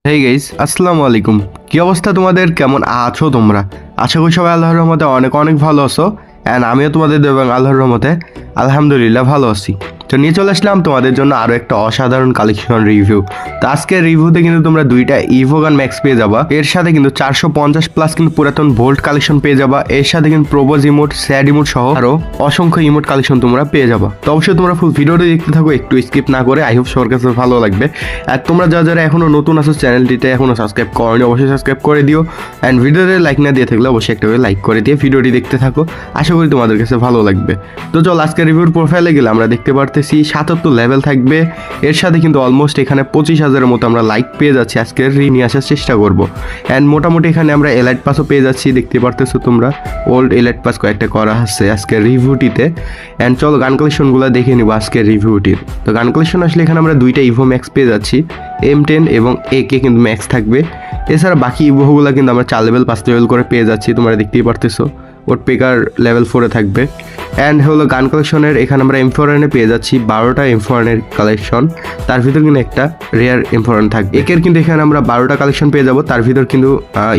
Hey guys, আসসালামু আলাইকুম। কি অবস্থা তোমাদের? কেমন আছো তোমরা? আশা করি সবাই আল্লাহর রহমতে অনেক অনেক ভালো আছো। অ্যান্ড আমিও তোমাদের এবং আল্লাহর রহমতে আলহামদুলিল্লাহ ভালো আছি। তো নিয়ে চলে আসলাম তোমাদের জন্য আরও একটা অসাধারণ কালেকশন রিভিউ। তো আজকের রিভিউতে কিন্তু তোমরা দুইটা ইভোগান ম্যাক্স পেয়ে যাবা, এর সাথে কিন্তু 450 প্লাস কিন্তু পুরাতন ভোল্ট কালেকশন পেয়ে যাবা, এর সাথে কিন্তু প্রোবোজ ইমোট, স্যাড ইমোট সহ আরো অসংখ্য ইমোট কালেকশন তোমরা পেয়ে যাবা। তো অবশ্যই তোমরা ফুল ভিডিওটি দেখতে থাকো, একটু স্কিপ না করে। আই হোপ সবার কাছে ভালো লাগবে। আর তোমরা যারা এখনো নতুন আছো, চ্যানেলটিতে এখনো সাবস্ক্রাইব করনি, অবশ্যই সাবস্ক্রাইব করে দিও। অ্যান্ড ভিডিওতে লাইক না দিয়ে থাকলে অবশ্যই একটা লাইক করে দিয়ে ভিডিওটি দেখতে থাকো, আশা করি তোমাদের কাছে ভালো লাগবে। তো চল আজকে রিভিউর প্রোফাইলে গেলে আমরা দেখতে পারতেছি 77 লেভেল থাকবে, এর সাথে কিন্তু অলমোস্ট এখানে 25,000-এর মতো আমরা লাইক পেয়ে যাচ্ছি। আজকে নিয়ে আসার চেষ্টা করবো। অ্যান্ড মোটামুটি এখানে আমরা এলাইট পাসও পেয়ে যাচ্ছি, দেখতে পারতেছো তোমরা। ওল্ড এলাইট পাস কয়েকটা করা আছে আজকের রিভিউটিতে। অ্যান্ড চলো গান কালেকশনগুলো দেখে নিবো আজকের রিভিউটির। তো গান কালেকশন আসলে এখানে আমরা দুইটা ইভো ম্যাক্স পেয়ে যাচ্ছি, M10 এবং AK কিন্তু ম্যাক্স থাকবে। এছাড়া বাকি ইভোগুলো কিন্তু আমরা 4 লেভেল 5 লেভেল করে পেয়ে যাচ্ছি, তোমরা দেখতেই পারতেছো। ওট পেকার লেভেল 4-এ থাকবে। অ্যান্ড হলো গান কালেকশনের এখানে আমরা M4N পেয়ে যাচ্ছি 12টা M4N কালেকশন, তার ভিতর কিন্তু একটা রেয়ার M4N থাকবে। একের কিন্তু এখানে আমরা 12টা কালেকশন পেয়ে যাবো, তার ভিতর কিন্তু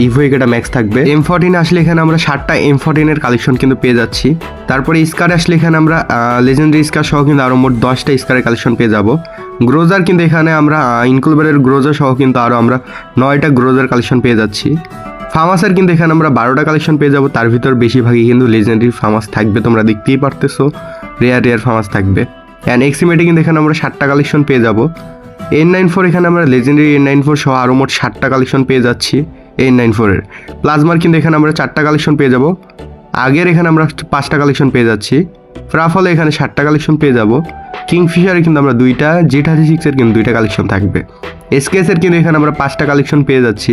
ইভো একটা ম্যাক্স থাকবে। M14 আসলে এখানে আমরা 7টা M14-এর কালেকশন কিন্তু পেয়ে যাচ্ছি। তারপরে স্কার আসলে এখানে আমরা লেজেন্ডারি স্কার সহ কিন্তু আরও মোট 10টা স্কারের কালেকশন পেয়ে যাবো। গ্রোজার কিন্তু এখানে আমরা ইনকুলবেটের গ্রোজার সহ কিন্তু আরও আমরা 9টা গ্রোজার কালেকশন পেয়ে যাচ্ছি। ফার্মাসের কিন্তু এখানে আমরা 12টা কালেকশন পেয়ে যাবো, তার ভিতর বেশিরভাগই কিন্তু লেজেন্ডারি ফার্মাস থাকবে, তোমরা দেখতেই পারতেছো। রেয়ার ফার্মাস থাকবে। অ্যান্ড এক্সিমেটে কিন্তু এখানে আমরা 7টা কালেকশন পেয়ে যাবো। N94 এখানে আমরা লেজেন্ডারি N94 সহ আরও মোট 7টা কালেকশন পেয়ে যাচ্ছি N94-এর। প্লাজমার কিন্তু এখানে আমরা 4টা কালেকশন পেয়ে যাবো, আগের এখানে আমরা 5টা কালেকশন পেয়ে যাচ্ছি। ফ্রাফলে এখানে 7টা কালেকশন পেয়ে যাবো। কিংফিশারে কিন্তু আমরা 2টা, Z36-এর কিন্তু 2টা কালেকশন থাকবে। SKS-এর কিন্তু এখানে আমরা 5টা কালেকশন পেয়ে যাচ্ছি।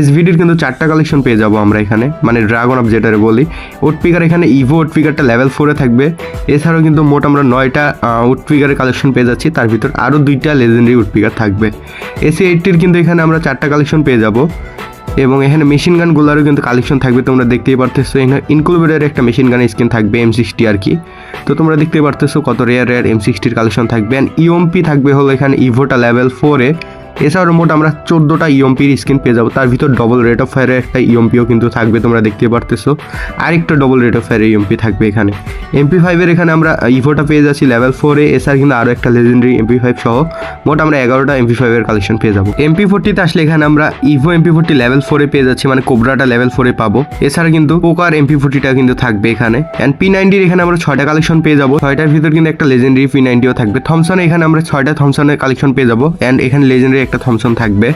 SVD-র কিন্তু 4টা কালেকশন পেয়ে যাবো আমরা এখানে, মানে ড্রাগন অফ যেটারে বলি। ওটপিকার এখানে ইভো ওটপিকারটা লেভেল 4-এ থাকবে। এছাড়াও কিন্তু মোট আমরা 9টা ওটপিকারের কালেকশন পেয়ে যাচ্ছি, তার ভিতর আরও 2টা লেজেন্ডারি ওটপিকার থাকবে। AC80-র কিন্তু এখানে আমরা 4টা কালেকশন পেয়ে যাবো। এবং এখানে মেশিন গানগুলোরও কিন্তু কালেকশন থাকবে, তোমরা দেখতেই পারতেছো। এখানে ইনকুলবেটের একটা মেশিন গানের স্কিন থাকবে M60 আর কি। তো তোমরা দেখতেই পারতেছো কত রেয়ার M60-র কালেকশন থাকবে। অ্যান্ড ইএমপি থাকবে হলো এখানে ইভোটা লেভেল 4-এ। এছাড়াও মোট আমরা 14টা ইএমপির স্কিন পেয়ে যাবো, তার ভিতর ডবল রেট অফ ফায়ারের একটা ইএমপিও কিন্তু থাকবে, তোমরা দেখতে পারতেছো। আরেকটা ডবল রেট অফ ফায়ারের ইএমপি থাকবে এখানে। MP5-এর এখানে আমরা ইভোটা পেয়ে যাচ্ছি লেভেল 4-এ। এছাড়া কিন্তু আরও একটা লেজেন্ডারি MP5 সহ মোট আমরা 11টা MP5-এর কালেকশন পেয়ে যাবো। MP40-তে আসলে এখানে আমরা ইভো MP40 লেভেল 4-এ পেয়ে যাচ্ছি, মানে কোবরাটা লেভেল 4-এ পাবো। এছাড়া কিন্তু পোকার MP40টা কিন্তু থাকবে এখানে। অ্যান্ড P90-র এখানে আমরা 6টা কালেকশন পেয়ে যাবো, 6টার ভিতর কিন্তু একটা লেজেন্ডারি P90ও থাকবে। থমসনে এখানে আমরা 6টা থমসনের কালেকশন পেয়ে যাবো। অ্যান্ড এখানে লেজেন্ডারি একটা থমসন থাকবে।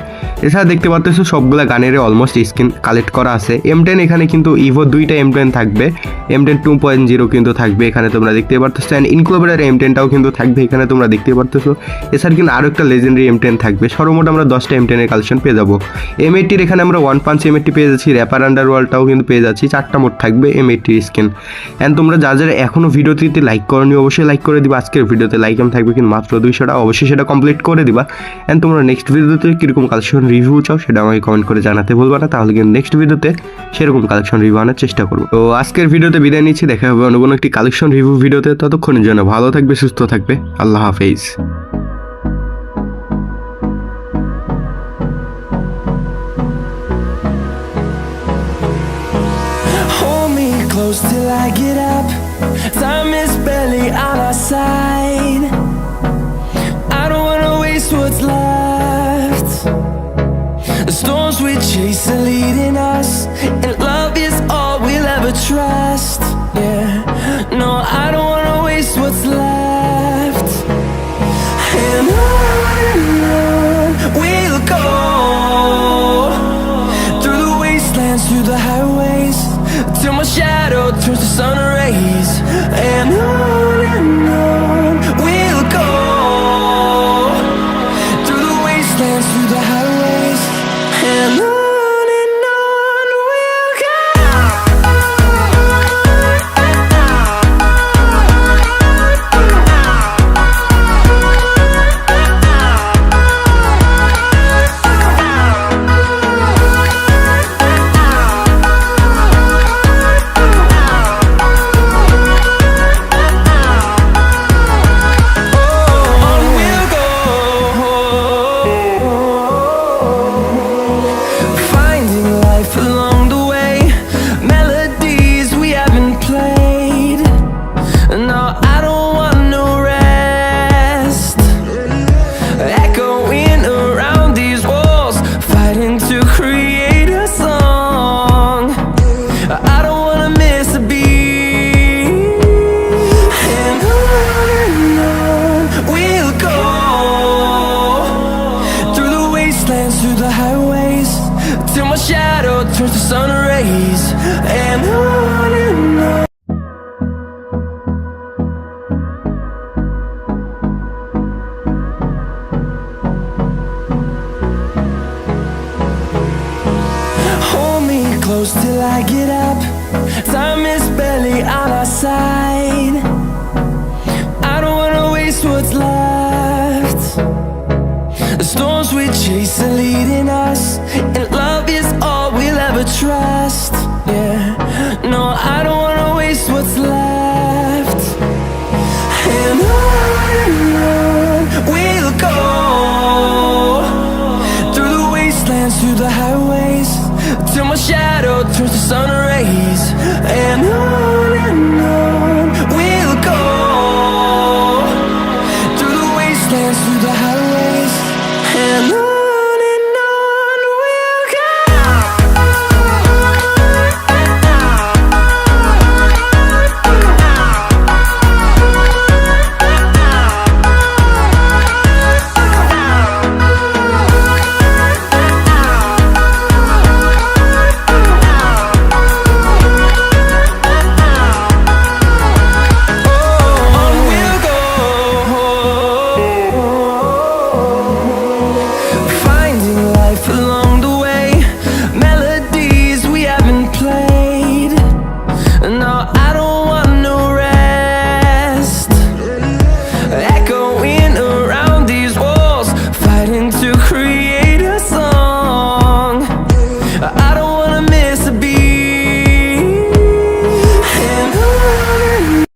এছাড়া দেখতে পাচ্ছ সবগুলা গানের অলমোস্ট স্কিন কালেক্ট করা আছে। M10 এখানে কিন্তু ইভো 2টা M10 থাকবে, M10 2.0 কিন্তু থাকবে এখানে, তোমরা দেখতে পারতেছো। অ্যান্ড ইনক্লোবেটার M10টাও কিন্তু থাকবে এখানে, তোমরা দেখতে পারতেছো। এছাড়া কিন্তু আরও একটা লেজেন্ডারি M10 থাকবে। সর্বমোট আমরা 10টা M10-এর কালেকশন পেয়ে যাবো। M80-র এখানে আমরা 1 পাঞ্চ M80 পেয়ে যাচ্ছি, র্যাপার আন্ডারওয়ার্ল্ডটাও কিন্তু পেয়ে যাচ্ছি। 4টা মোট থাকবে M80-র স্কিন। অ্যান্ড তোমরা যারা এখনও ভিডিওটিতে লাইক করনি অবশ্যই লাইক করে দিবা। আজকের ভিডিওতে লাইক থাকবে কিন্তু মাত্র 200টা, অবশ্যই সেটা কমপ্লিট করে দিবা। অ্যান্ড তোমরা নেক্সট ভিডিওতে কীরকম কালেকশন রিভিউ চাও সেটা আমাকে কমেন্ট করে জানাতে ভুলবা না, তাহলে কিন্তু নেক্সট ভিডিওতে সেরকম কালেকশন রিভিউ আনার চেষ্টা করবো। তো আজকের ভিডিওতে বিদায় নিচ্ছি, দেখা হবে অন্য কোনো একটি কালেকশন রিভিউ ভিডিওতে। ততক্ষণের জন্য ভালো থাকবে, সুস্থ থাকবে, আল্লাহ হাফেজ। Close till I get up, time is barely on our side. I don't wanna waste what's left. The storms we chase are leading us, and love is all we'll ever trust. Yeah, no, I don't wanna waste what's left. And on we'll go, through the wastelands, through the highways, till my shadow turns to sun rays. And on we'll go, through the wastelands, through the highways. And on we'll go. On we'll go. wastelands, through the highways, till my shadow turns to sun rays. And on. Hold me close till I get up. Time is barely on our side. I don't wanna waste what's left. The storms we chase are leading us, and love is all we'll ever trust. Yeah, no, I don't wanna waste what's left. And on we'll go, through the wastelands, through the highways, till my shadow turns to sun rays. And on.